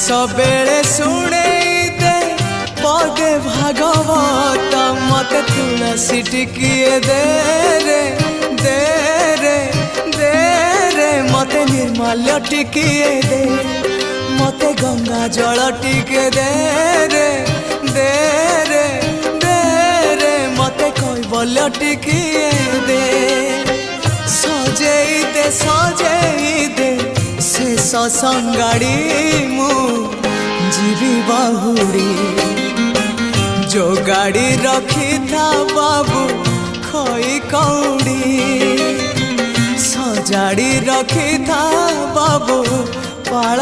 सबेले शुणे दे पदे भागवत मत तुलसी टिकिए दे रे दे रे दे रे मते निर्मल्य टिकिए दे मते गंगा जल टिके दे रे दे रे दे रे मते कैवल्य टिकिए दे सजेई दे शेष संगाड़ी मु जीवी बाहुड़ी जो गाड़ी रखी था बाबू खई कौड़ी सजाड़ी रखी था बाबू पाड़